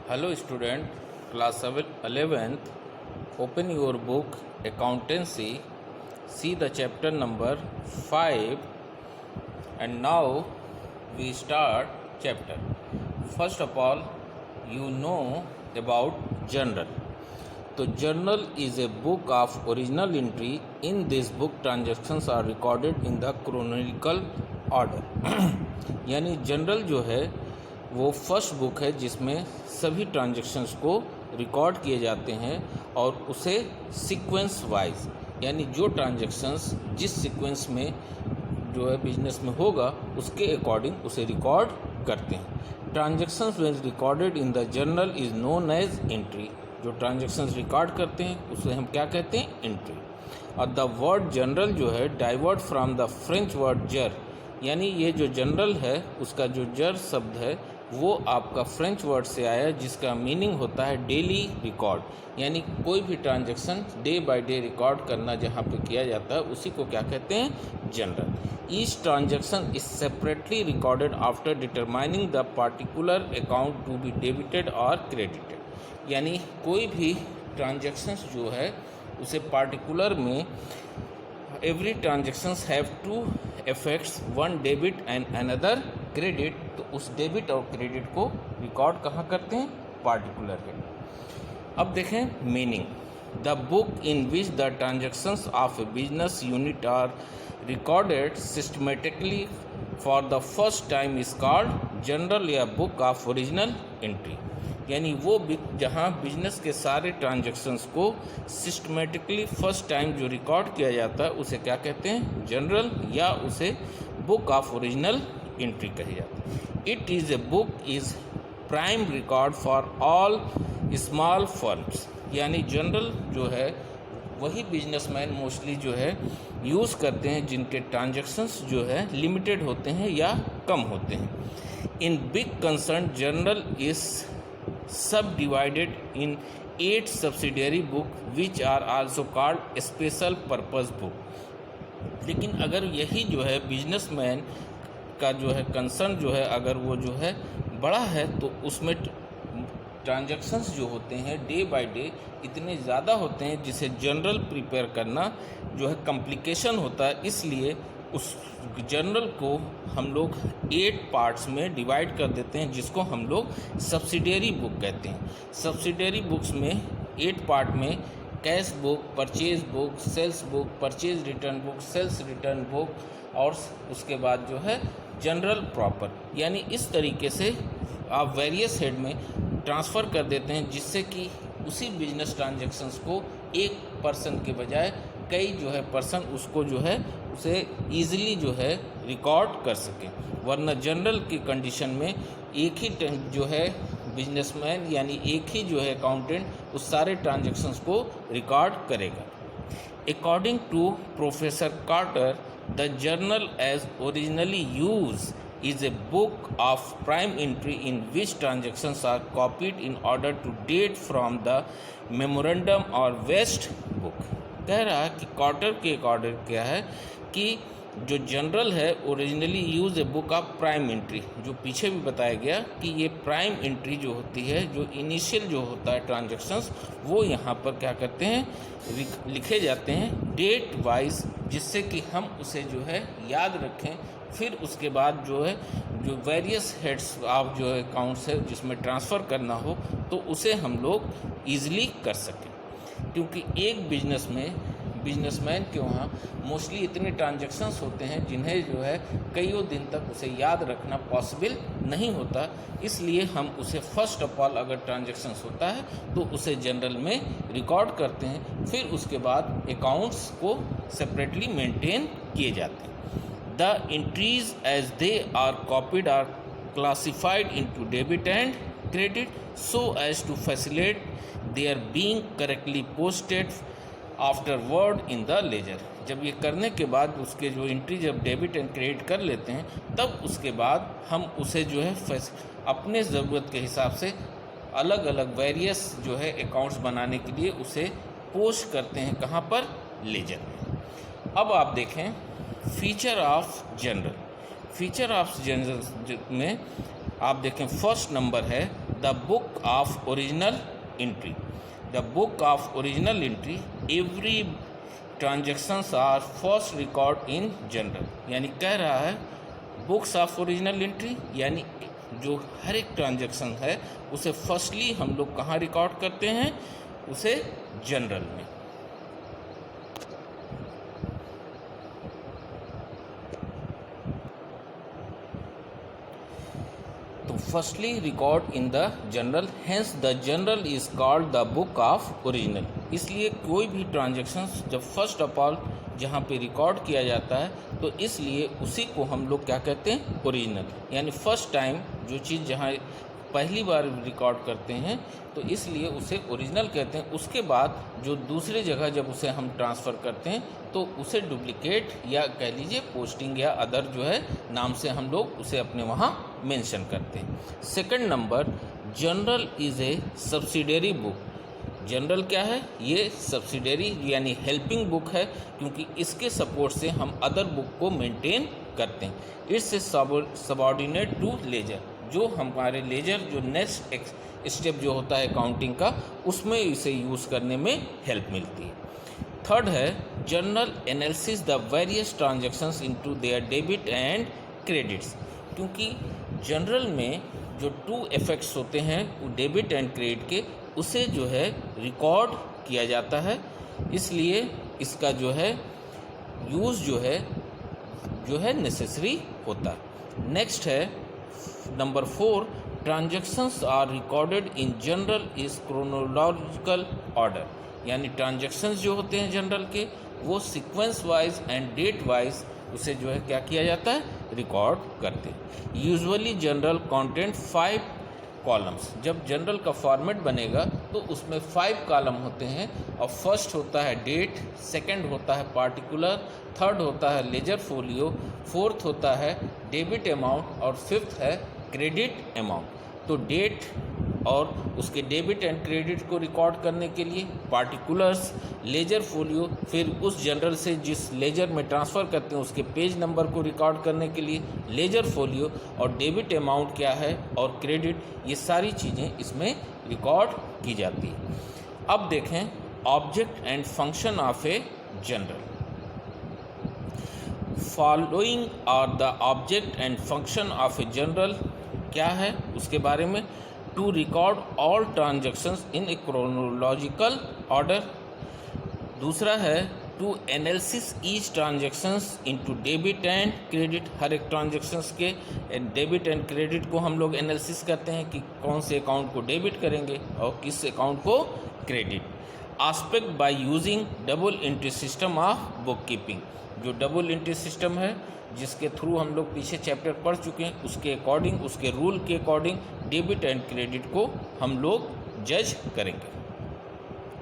Hello student, class 11th, open your book accountancy, see the chapter number 5 and now we start chapter. First of all, you know about journal. So journal is a book of original entry. In this book transactions are recorded in the chronological order. यानी general जो है वो first book है जिसमें सभी transactions को record किए जाते हैं और उसे सीक्वेंस वाइज यानी जो ट्रांजैक्शंस जिस सीक्वेंस में जो है बिजनेस में होगा उसके अकॉर्डिंग उसे रिकॉर्ड करते हैं. Transactions when recorded in the journal is known as entry. जो ट्रांजैक्शंस रिकॉर्ड करते हैं उसे हम क्या कहते हैं? एंट्री. और द वर्ड जनरल जो है divert from the French word जर, यानी ये जो जनरल है उसका जो जर शब्द है वो आपका फ्रेंच वर्ड से आया जिसका मीनिंग होता है डेली रिकॉर्ड. यानी कोई भी transaction day by day record करना जहाँ पे किया जाता है उसी को क्या कहते हैं? Journal. Each transaction is separately recorded after determining the particular account to be debited और क्रेडिटेड. यानी कोई भी ट्रांजैक्शंस जो है उसे पार्टिकुलर में every transactions have two effects, one debit and another credit. तो उस डेबिट और क्रेडिट को रिकॉर्ड कहाँ करते हैं? पार्टिकुलर है. अब देखें meaning. The book in which the transactions of a business unit are recorded systematically for the first time is called journal या बुक ऑफ ओरिजिनल एंट्री. यानी वो जहाँ बिजनेस के सारे ट्रांजैक्शंस को सिस्टमेटिकली फर्स्ट टाइम जो रिकॉर्ड किया जाता है उसे क्या कहते हैं? जनरल या उसे बुक ऑफ ओरिजिनल एंट्री कही जाती है. It is a book is prime record for all small firms. यानी जनरल जो है वही बिजनेसमैन मोस्टली जो है यूज़ करते हैं जिनके ट्रांजैक्शंस जो है लिमिटेड होते हैं या कम होते हैं. In big concern journal is subdivided in 8 subsidiary book which are also called special purpose book. लेकिन अगर यही जो है बिजनेसमैन का जो है कंसर्न जो है अगर वो जो है बड़ा है तो उसमें ट्रांजैक्शंस जो होते हैं डे बाय डे इतने ज़्यादा होते हैं जिसे जनरल प्रिपेयर करना जो है कॉम्प्लिकेशन होता है. इसलिए उस जर्नल को हम लोग 8 पार्ट्स में डिवाइड कर देते हैं जिसको हम लोग सब्सिडियरी बुक कहते हैं. सब्सिडियरी बुक्स में 8 पार्ट में cash book, purchase book, sales book, purchase return book, sales return book और उसके बाद जो है जनरल प्रॉपर. यानी इस तरीके से आप वेरियस हेड में ट्रांसफ़र कर देते हैं जिससे कि उसी बिजनेस ट्रांजैक्शंस को एक पर्सन के बजाय कई जो है पर्सन उसको जो है उसे ईज़िली जो है रिकॉर्ड कर सकें. वरना जनरल की कंडीशन में एक ही जो है बिजनेसमैन यानी एक ही जो है अकाउंटेंट उस सारे ट्रांजैक्शंस को रिकॉर्ड करेगा. According to professor Carter the journal as originally use is a book of prime entry in which transactions are copied in order to date from the memorandum or waste book. कह रहा है कि quarter के according क्या है कि जो general है originally use a book of prime entry. जो पीछे भी बताया गया कि ये प्राइम एंट्री जो होती है जो इनिशियल जो होता है ट्रांजैक्शंस वो यहाँ पर क्या करते हैं लिखे जाते हैं डेट वाइज जिससे कि हम उसे जो है याद रखें. फिर उसके बाद जो है जो वेरियस हेड्स ऑफ जो अकाउंट्स है जिसमें ट्रांसफ़र करना हो तो उसे हम लोग ईज़िली कर सकें. क्योंकि एक बिजनेसमैन के वहाँ मोस्टली इतने ट्रांजैक्शंस होते हैं जिन्हें जो है कईयों दिन तक उसे याद रखना पॉसिबल नहीं होता. इसलिए हम उसे फर्स्ट ऑफ ऑल अगर ट्रांजैक्शंस होता है तो उसे जनरल में रिकॉर्ड करते हैं. फिर उसके बाद अकाउंट्स को सेपरेटली मेंटेन किए जाते हैं. The entries as they are copied are classified into debit and credit so as to facilitate their being correctly posted afterward in the ledger. जब ये करने के बाद उसके जो एंट्री जब डेबिट एंड क्रेडिट कर लेते हैं तब उसके बाद हम उसे जो है अपने ज़रूरत के हिसाब से अलग अलग वेरियस जो है अकाउंट्स बनाने के लिए उसे पोस्ट करते हैं. कहाँ पर? लेजर में. अब आप देखें feature of journal. Feature of journal में आप देखें फर्स्ट नंबर है the book of original entry. The book of original entry every transactions are first record in journal. यानी कह रहा है बुक्स ऑफ ओरिजिनल एंट्री यानी जो हर एक ट्रांजेक्शन है उसे फर्स्टली हम लोग कहाँ रिकॉर्ड करते हैं, उसे जनरल में। तो firstly record in the general, hence the general is called the book of original. इसलिए कोई भी ट्रांजेक्शन जब फर्स्ट ऑफ ऑल जहाँ पे रिकॉर्ड किया जाता है तो इसलिए उसी को हम लोग क्या कहते हैं, ओरिजिनल। यानी फर्स्ट टाइम जो चीज़ जहाँ पहली बार रिकॉर्ड करते हैं तो इसलिए उसे ओरिजिनल कहते हैं। उसके बाद जो दूसरी जगह जब उसे हम ट्रांसफ़र करते हैं तो उसे डुप्लीकेट या कह लीजिए पोस्टिंग या अदर जो है नाम से हम लोग उसे अपने वहाँ मेंशन करते हैं। Second number, general is a subsidiary book. General क्या है, ये सब्सिडियरी यानी हेल्पिंग बुक है, क्योंकि इसके सपोर्ट से हम अदर बुक को मेंटेन करते हैं। It's a subordinate to ledger, जो हमारे लेजर जो नेक्स्ट स्टेप जो होता है अकाउंटिंग का, उसमें इसे यूज़ करने में हेल्प मिलती है। थर्ड है journal analysis the various transactions into their debit and credits. क्योंकि जनरल में जो टू इफेक्ट्स होते हैं वो डेबिट एंड क्रेडिट के, उसे जो है रिकॉर्ड किया जाता है, इसलिए इसका जो है यूज़ जो है नेसेसरी होता है। नेक्स्ट है number 4, transactions are recorded in journal is chronological order. यानी ट्रांजैक्शंस जो होते हैं जनरल के वो sequence wise and date wise उसे जो है क्या किया जाता है, रिकॉर्ड करते हैं। Usually general content 5 columns. जब जनरल का फॉर्मेट बनेगा तो उसमें 5 कॉलम होते हैं, और फर्स्ट होता है डेट, सेकंड होता है पार्टिकुलर, थर्ड होता है लेजर फोलियो, फोर्थ होता है डेबिट अमाउंट, और फिफ्थ है क्रेडिट अमाउंट। तो डेट और उसके डेबिट एंड क्रेडिट को रिकॉर्ड करने के लिए पार्टिकुलर्स, लेजर फोलियो, फिर उस जनरल से जिस लेजर में ट्रांसफ़र करते हैं उसके पेज नंबर को रिकॉर्ड करने के लिए लेजर फोलियो, और डेबिट अमाउंट क्या है और क्रेडिट, ये सारी चीज़ें इसमें रिकॉर्ड की जाती है। अब देखें object and function of a journal. Following are the object and function of a journal. क्या है उसके बारे में, to record all transactions in a chronological order. दूसरा है to analysis each transactions into debit and credit. हर एक transactions के डेबिट एंड क्रेडिट को हम लोग एनालिसिस करते हैं कि कौन से अकाउंट को डेबिट करेंगे और किस अकाउंट को credit. Aspect by using double entry system of book keeping. जो डबल एंट्री सिस्टम है जिसके थ्रू हम लोग पीछे चैप्टर पढ़ चुके हैं, उसके अकॉर्डिंग, उसके रूल के अकॉर्डिंग डेबिट एंड क्रेडिट को हम लोग जज करेंगे।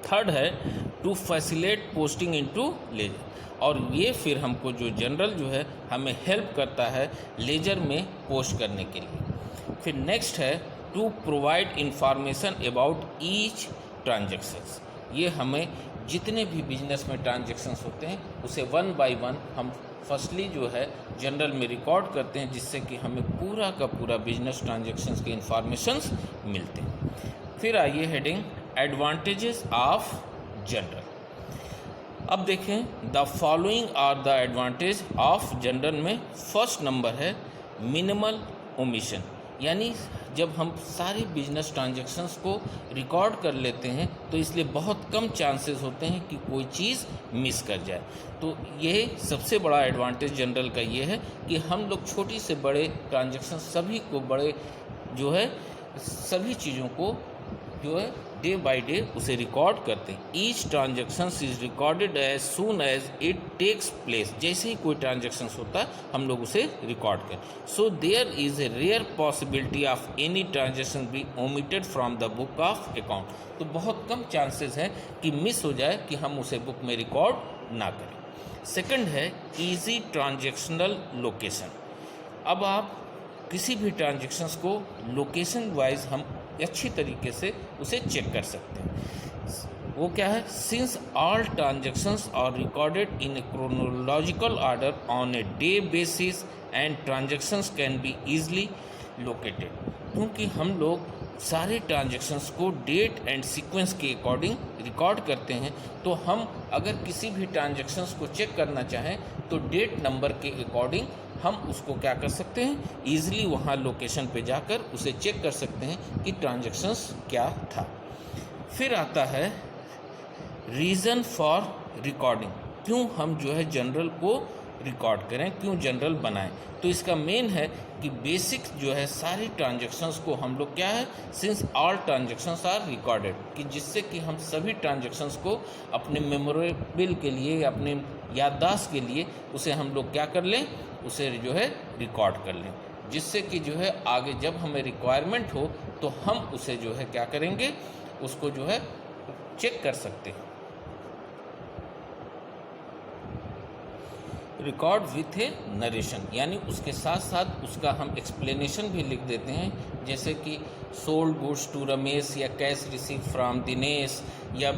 थर्ड है to facilitate posting into ledger, और ये फिर हमको जो जनरल जो है हमें हेल्प करता है लेजर में पोस्ट करने के लिए। फिर नेक्स्ट है to provide information about each transactions. ये हमें जितने भी बिजनेस में ट्रांजैक्शंस होते हैं उसे 1 बाय 1 हम फर्स्टली जो है जनरल में रिकॉर्ड करते हैं, जिससे कि हमें पूरा का पूरा बिजनेस ट्रांजैक्शंस के इंफॉर्मेशंस मिलते हैं। फिर आइए हेडिंग एडवांटेजेस ऑफ जनरल। अब देखें the following are the advantage of journal में। फर्स्ट नंबर है मिनिमल ओमिशन, यानी जब हम सारी बिजनेस ट्रांजैक्शंस को रिकॉर्ड कर लेते हैं तो इसलिए बहुत कम चांसेस होते हैं कि कोई चीज़ मिस कर जाए। तो ये सबसे बड़ा एडवांटेज जनरल का ये है कि हम लोग छोटी से बड़े ट्रांजैक्शन सभी को बड़े जो है सभी चीज़ों को जो है डे बाय डे उसे रिकॉर्ड करते हैं। Each transaction is recorded as soon as it takes place. जैसे ही कोई ट्रांजैक्शन होता है हम लोग उसे रिकॉर्ड करें। So there is a rare possibility of any transaction be omitted from the book of account. तो बहुत कम चांसेस है कि मिस हो जाए कि हम उसे बुक में रिकॉर्ड ना करें। सेकंड है ईजी ट्रांजैक्शनल लोकेशन। अब आप किसी भी ट्रांजैक्शंस को लोकेशन वाइज हम अच्छी तरीके से उसे चेक कर सकते हैं। वो क्या है, since all transactions are recorded in a chronological order on a day basis and transactions can be easily located, क्योंकि हम लोग सारे ट्रांजैक्शंस को डेट एंड सीक्वेंस के अकॉर्डिंग रिकॉर्ड करते हैं। तो हम अगर किसी भी ट्रांजैक्शंस को चेक करना चाहें तो डेट नंबर के अकॉर्डिंग हम उसको क्या कर सकते हैं, ईजिली वहाँ लोकेशन पे जाकर उसे चेक कर सकते हैं कि ट्रांजैक्शंस क्या था। फिर आता है रीज़न फॉर रिकॉर्डिंग, क्यों हम जो है जनरल को रिकॉर्ड करें, क्यों जनरल बनाएं। तो इसका मेन है कि बेसिक जो है सारी ट्रांजैक्शंस को हम लोग क्या है, since all transactions are recorded, कि जिससे कि हम सभी ट्रांजैक्शंस को अपने मेमोरेबल के लिए, अपने याददाश्त के लिए उसे हम लोग क्या कर लें, उसे जो है रिकॉर्ड कर लें, जिससे कि जो है आगे जब हमें रिक्वायरमेंट हो तो हम उसे जो है क्या करेंगे, उसको जो है चेक कर सकते हैं। रिकॉर्ड विथ ए नरेशन, यानी उसके साथ साथ उसका हम एक्सप्लेनेशन भी लिख देते हैं, जैसे कि सोल्ड गुड्स टू रमेश, या कैश रिसीव फ्रॉम दिनेश, या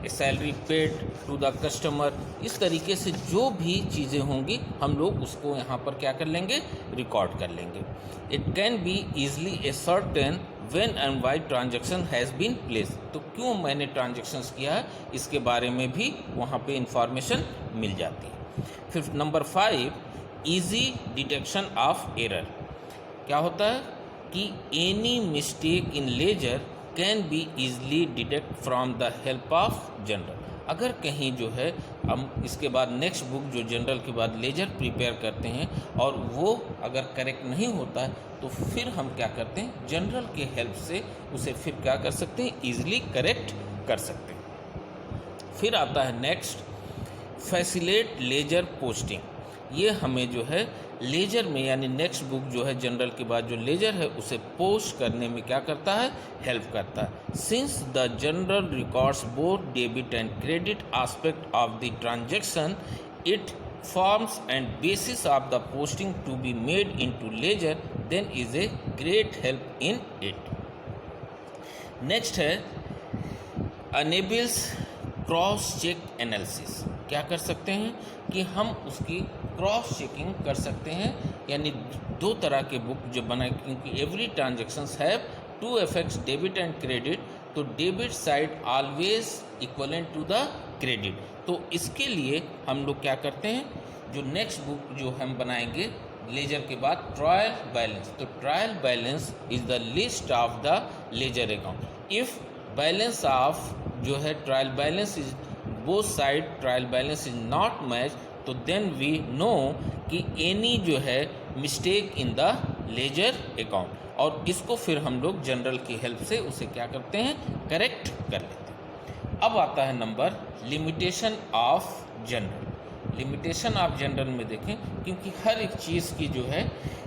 salary paid to the customer. इस तरीके से जो भी चीज़ें होंगी हम लोग उसको यहाँ पर क्या कर लेंगे, रिकॉर्ड कर लेंगे। It can be easily ascertain when and why transaction has been place, तो क्यों मैंने ट्रांजैक्शंस किया है इसके बारे में भी वहाँ पे इंफॉर्मेशन मिल जाती है। फिर number 5, easy detection of error. क्या होता है कि any mistake in ledger can be easily detect from the help of journal. अगर कहीं जो है हम इसके बाद नेक्स्ट बुक जो जनरल के बाद लेजर प्रिपेयर करते हैं और वो अगर करेक्ट नहीं होता है तो फिर हम क्या करते हैं, जनरल के हेल्प से उसे फिर क्या कर सकते हैं, ईजिली करेक्ट कर सकते हैं। फिर आता है नेक्स्ट, फैसिलेट लेजर पोस्टिंग। ये हमें जो है लेजर में, यानी नेक्स्ट बुक जो है जनरल के बाद जो लेजर है उसे पोस्ट करने में क्या करता है, हेल्प करता है। Since the general records both debit and credit aspect of the transaction, it forms and basis of the posting to be made into ledger, then is a great help in it. Next है enables cross check analysis. क्या कर सकते हैं कि हम उसकी cross checking कर सकते हैं, यानी दो तरह के बुक जो बनाए, क्योंकि every transactions have two effects, debit and credit, तो debit side always equivalent to the credit. तो इसके लिए हम लोग क्या करते हैं, जो नेक्स्ट बुक जो हम बनाएंगे लेजर के बाद, ट्रायल बैलेंस। तो trial balance is the list of the ledger account. If balance of जो है trial balance is both side, trial balance is not match, तो देन वी नो कि एनी जो है mistake in the ledger account, और इसको फिर हम लोग जनरल की हेल्प से उसे क्या करते हैं, करेक्ट कर लेते हैं। अब आता है number limitation of general. Limitation of journal में देखें, क्योंकि हर एक चीज़ की जो है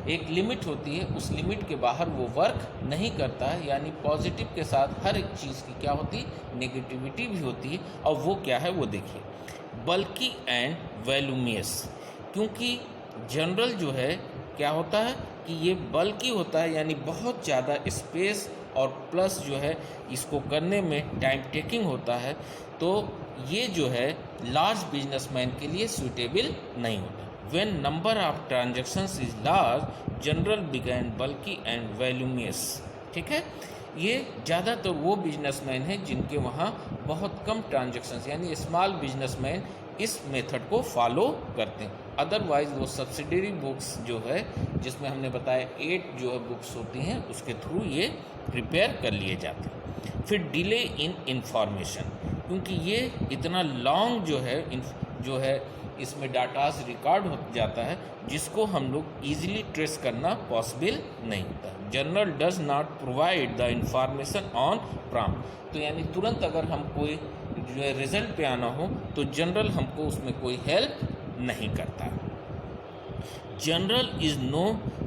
एक लिमिट होती है, उस लिमिट के बाहर वो वर्क नहीं करता है, यानी पॉजिटिव के साथ हर एक चीज़ की क्या होती है, नेगेटिविटी भी होती है। और वो क्या है वो देखिए, बल्कि एंड वैल्यूमियस। क्योंकि जनरल जो है क्या होता है कि ये बल्कि होता है, यानी बहुत ज़्यादा स्पेस और प्लस जो है इसको करने में टाइम टेकिंग होता है, तो ये जो है लार्ज बिजनेसमैन के लिए सूटेबल नहीं होता। When number of transactions is large, general began बल्कि एंड वैल्यूमियस। ठीक है, ये ज़्यादातर वो बिजनेसमैन हैं जिनके वहाँ बहुत कम ट्रांजैक्शंस, यानी स्मॉल बिजनेसमैन इस मेथड को फॉलो करते हैं। अदरवाइज़ वो सब्सिडरी बुक्स जो है, जिसमें हमने बताया 8 जो है बुक्स होती हैं, उसके थ्रू ये प्रिपेयर कर लिए जाते हैं। फिर डिले इन इंफॉर्मेशन, क्योंकि ये इतना लॉन्ग जो है इसमें डाटास रिकॉर्ड हो जाता है, जिसको हम लोग इजीली ट्रेस करना पॉसिबल नहीं होता। General does not provide the information on prompt, तो यानी तुरंत अगर हम कोई जो है रिजल्ट पे आना हो तो जनरल हमको उसमें कोई हेल्प नहीं करता। Journal is no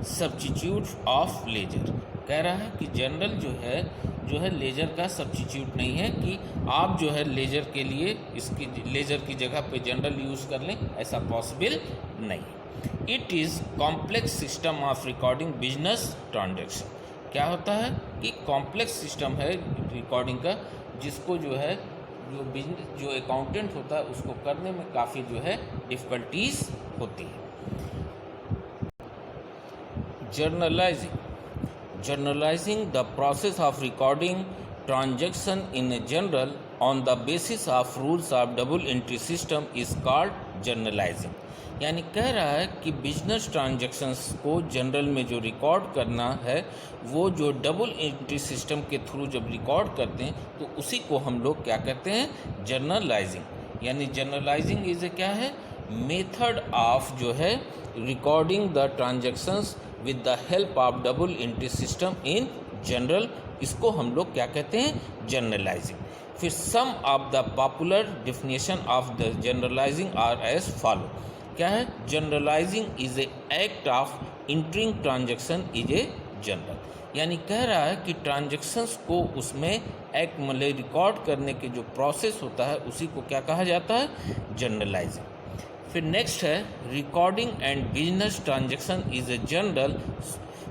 substitute of ledger. कह रहा है कि जनरल जो है लेजर का सब्स्टिट्यूट नहीं है, कि आप जो है लेजर के लिए इसकी लेजर की जगह पे जनरल यूज़ कर लें, ऐसा पॉसिबल नहीं। It is complex system of recording business transaction. क्या होता है कि कॉम्प्लेक्स सिस्टम है रिकॉर्डिंग का, जिसको जो है जो अकाउंटेंट होता है उसको करने में काफ़ी जो है डिफ़िकल्टीज होती है। Journalizing the process of recording transaction in a journal on the basis of rules of double entry system is called journalizing. यानी कह रहा है कि बिजनेस ट्रांजैक्शंस को जनरल में जो रिकॉर्ड करना है वो जो डबल एंट्री सिस्टम के थ्रू जब रिकॉर्ड करते हैं तो उसी को हम लोग क्या कहते हैं, जर्नलाइजिंग. यानी जर्नलाइजिंग इज क्या है, मेथड ऑफ जो है recording the transactions with the help of double entry system in journal. इसको हम लोग क्या कहते हैं, जर्नलाइजिंग. फिर some of the popular definition of the journalising are as follow. क्या है, journalising is a act of entering transaction is a journal. यानी कह रहा है कि ट्रांजैक्शंस को उसमें एक्ट मतलब रिकॉर्ड करने के जो प्रोसेस होता है उसी को क्या कहा जाता है, जनरलाइजिंग. फिर नेक्स्ट है recording and business transaction is a journal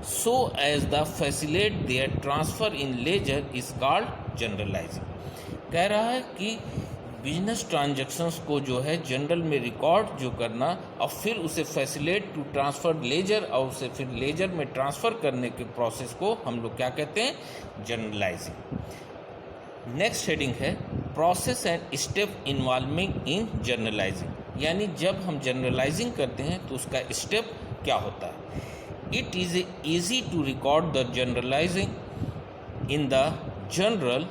so as the facilitate their transfer in ledger is called journalising. कह रहा है कि बिजनेस ट्रांजैक्शंस को जो है जनरल में रिकॉर्ड जो करना और फिर उसे फैसिलिटेट टू ट्रांसफ़र लेजर और उसे फिर लेजर में ट्रांसफ़र करने के प्रोसेस को हम लोग क्या कहते हैं, जनरलाइजिंग. नेक्स्ट हेडिंग है process and step involving in journalising. यानी जब हम जर्नलाइजिंग करते हैं तो उसका स्टेप क्या होता है. It is easy to record the journalising in the journal.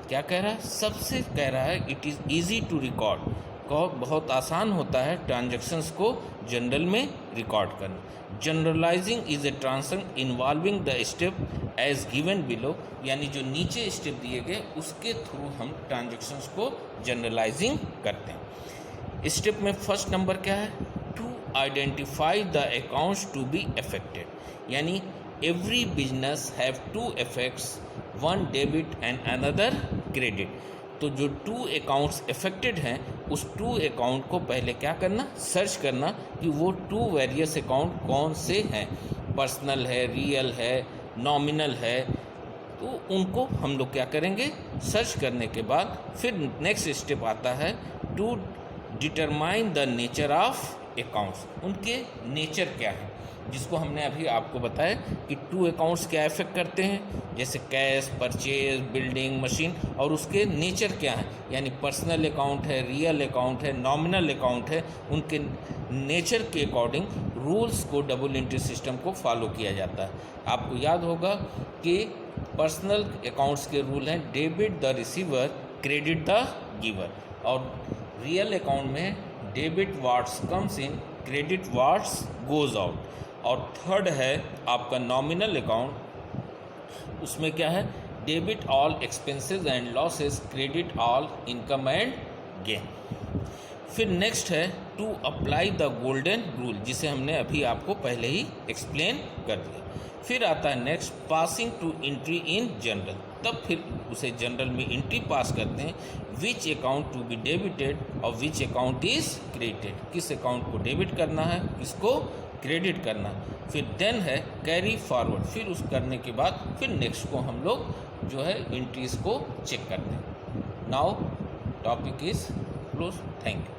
क्या कह रहा है, सबसे कह रहा है it is easy to record को बहुत आसान होता है ट्रांजैक्शंस को जनरल में रिकॉर्ड करना. Journalising is a transaction involving the step as given below. यानी जो नीचे स्टेप दिए गए उसके थ्रू हम ट्रांजैक्शंस को जनरलाइजिंग करते हैं. स्टेप में फर्स्ट नंबर क्या है, to identify the accounts to be affected. यानी every business have two effects, one debit and another credit. तो जो टू अकाउंट्स अफेक्टेड हैं उस टू अकाउंट को पहले क्या करना, सर्च करना कि वो टू वेरियस अकाउंट कौन से हैं, पर्सनल है, रियल है, नॉमिनल है. तो उनको हम लोग क्या करेंगे, सर्च करने के बाद फिर नेक्स्ट स्टेप आता है to determine the nature of accounts. उनके नेचर क्या है, जिसको हमने अभी आपको बताया कि टू अकाउंट्स क्या इफेक्ट करते हैं, जैसे कैश, परचेज, बिल्डिंग, मशीन, और उसके नेचर क्या है. यानी पर्सनल अकाउंट है, रियल अकाउंट है, नॉमिनल अकाउंट है. उनके नेचर के अकॉर्डिंग रूल्स को डबल एंट्री सिस्टम को फॉलो किया जाता है. आपको याद होगा कि पर्सनल अकाउंट्स के रूल हैं debit the receiver, credit the giver. और रियल अकाउंट में debit what's comes in, credit what's goes out. और थर्ड है आपका नॉमिनल अकाउंट, उसमें क्या है, debit all expenses and losses, credit all income and gain. फिर नेक्स्ट है to apply the golden rule, जिसे हमने अभी आपको पहले ही एक्सप्लेन कर दिया. फिर आता है next passing to entry in journal. तब फिर उसे जनरल में एंट्री पास करते हैं, which account to be debited और विच अकाउंट इज क्रेडिटेड. किस अकाउंट को डेबिट करना है, किसको क्रेडिट करना. फिर देन है कैरी फॉरवर्ड. फिर उस करने के बाद फिर नेक्स्ट को हम लोग जो है एंट्रीज को चेक करते हैं. Now topic is close. Thank you.